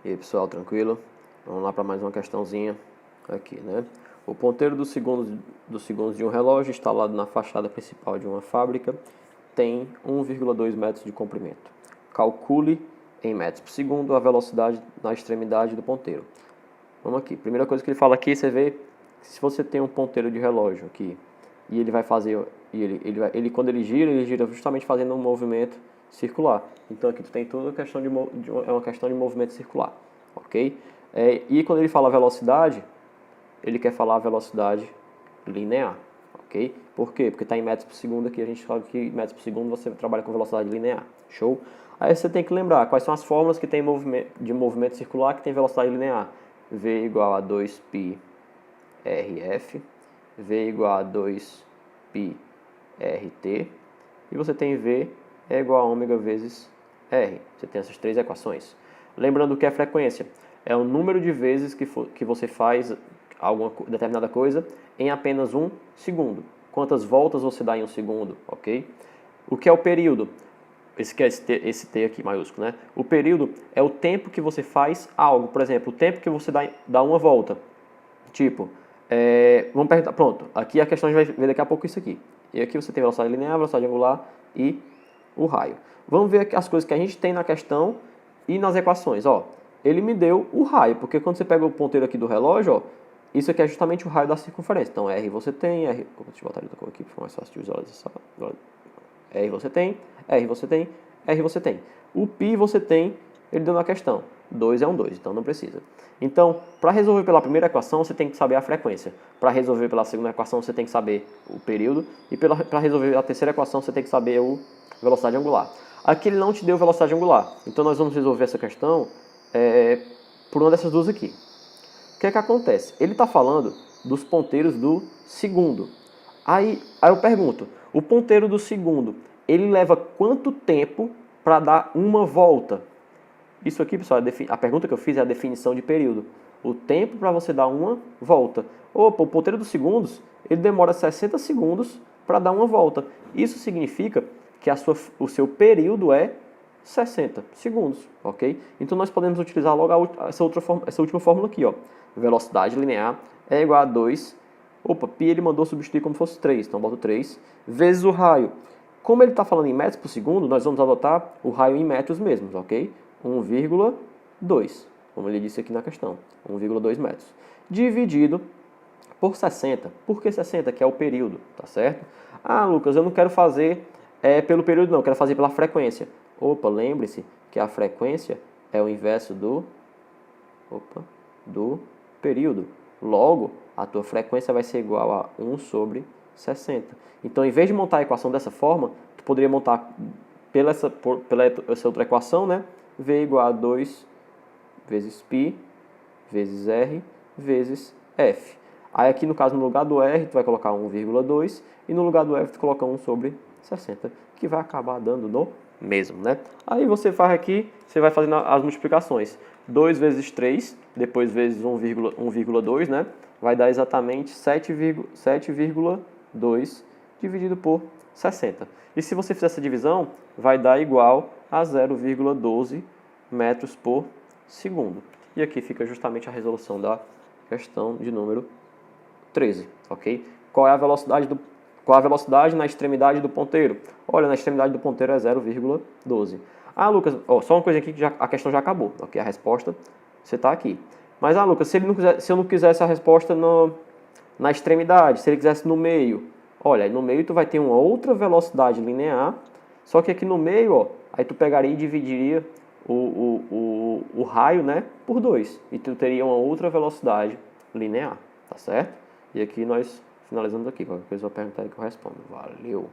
E aí, pessoal, tranquilo? Vamos lá para mais uma questãozinha aqui, né? O ponteiro dos segundos de um relógio instalado na fachada principal de uma fábrica tem 1,2 metros de comprimento. Calcule em metros por segundo a velocidade na extremidade do ponteiro. Vamos aqui. Primeira coisa que ele fala aqui, você vê que se você tem um ponteiro de relógio aqui e ele vai fazer, quando ele gira justamente fazendo um movimento circular. Então aqui tu tem toda a questão é uma questão de movimento circular, ok? E quando ele fala velocidade, ele quer falar a velocidade linear, ok? Por quê? Porque está em metros por segundo aqui, a gente sabe que em metros por segundo você trabalha com velocidade linear, show? Aí você tem que lembrar quais são as fórmulas que tem de movimento circular que tem velocidade linear. V igual a 2π RF, V igual a 2π RT, e você tem V é igual a ômega vezes R. Você tem essas três equações. Lembrando que a frequência é o número de vezes que você faz alguma determinada coisa em apenas um segundo. Quantas voltas você dá em um segundo, ok? O que é o período? Esse T aqui maiúsculo, né? O período é o tempo que você faz algo. Por exemplo, o tempo que você dá uma volta. Tipo, vamos perguntar, pronto, aqui a questão a gente vai ver daqui a pouco isso aqui. E aqui você tem velocidade linear, velocidade angular e o raio. Vamos ver aqui as coisas que a gente tem na questão e nas equações. Ó, ele me deu o raio, porque quando você pega o ponteiro aqui do relógio, ó, isso aqui é justamente o raio da circunferência. Então, R você tem, R... Deixa eu botar outra cor aqui, para ficar mais fácil de visualizar. R você tem, R você tem, R você tem. O π você tem, ele deu na questão. 2 é um 2, então não precisa. Então, para resolver pela primeira equação, você tem que saber a frequência. Para resolver pela segunda equação, você tem que saber o período. E para resolver a terceira equação, você tem que saber a velocidade angular. Aqui ele não te deu velocidade angular. Então, nós vamos resolver essa questão por uma dessas duas aqui. O que é que acontece? Ele está falando dos ponteiros do segundo. Aí eu pergunto, o ponteiro do segundo, ele leva quanto tempo para dar uma volta? Isso aqui, pessoal, a pergunta que eu fiz é a definição de período. O tempo para você dar uma volta. Opa, o ponteiro dos segundos, ele demora 60 segundos para dar uma volta. Isso significa que o seu período é 60 segundos, ok? Então nós podemos utilizar logo essa última fórmula aqui, ó. Velocidade linear é igual a 2. Opa, π ele mandou substituir como se fosse 3, então boto 3, vezes o raio. Como ele está falando em metros por segundo, nós vamos adotar o raio em metros mesmos, ok? 1,2, como ele disse aqui na questão, 1,2 metros. Dividido por 60. Por que 60? Que é o período, tá certo? Ah, Lucas, eu não quero fazer pelo período não, eu quero fazer pela frequência. Opa, lembre-se que a frequência é o inverso do período. Logo, a tua frequência vai ser igual a 1 sobre 60. Então, em vez de montar a equação dessa forma, tu poderia montar pela essa outra equação, né? V igual a 2 vezes π vezes R vezes F. Aí aqui no caso, no lugar do R, tu vai colocar 1,2 e no lugar do F tu coloca 1 sobre 60, que vai acabar dando no mesmo, né? Aí você faz aqui, você vai fazendo as multiplicações. 2 vezes 3, depois vezes 1,2, né? Vai dar exatamente 7,2 dividido por 60. E se você fizer essa divisão, vai dar igual a 0,12 metros por segundo. E aqui fica justamente a resolução da questão de número 13, ok? Qual é a velocidade na extremidade do ponteiro? Olha, na extremidade do ponteiro é 0,12. Ah, Lucas, só uma coisa aqui que a questão já acabou, ok? A resposta, você está aqui. Mas, Lucas, se eu não quisesse a resposta na extremidade, se ele quisesse no meio, olha, no meio tu vai ter uma outra velocidade linear, só que aqui no meio, ó, aí tu pegaria e dividiria o raio, né, por 2. E tu teria uma outra velocidade linear, tá certo? E aqui nós finalizamos aqui. Qualquer coisa eu vou perguntar aí que eu respondo. Valeu!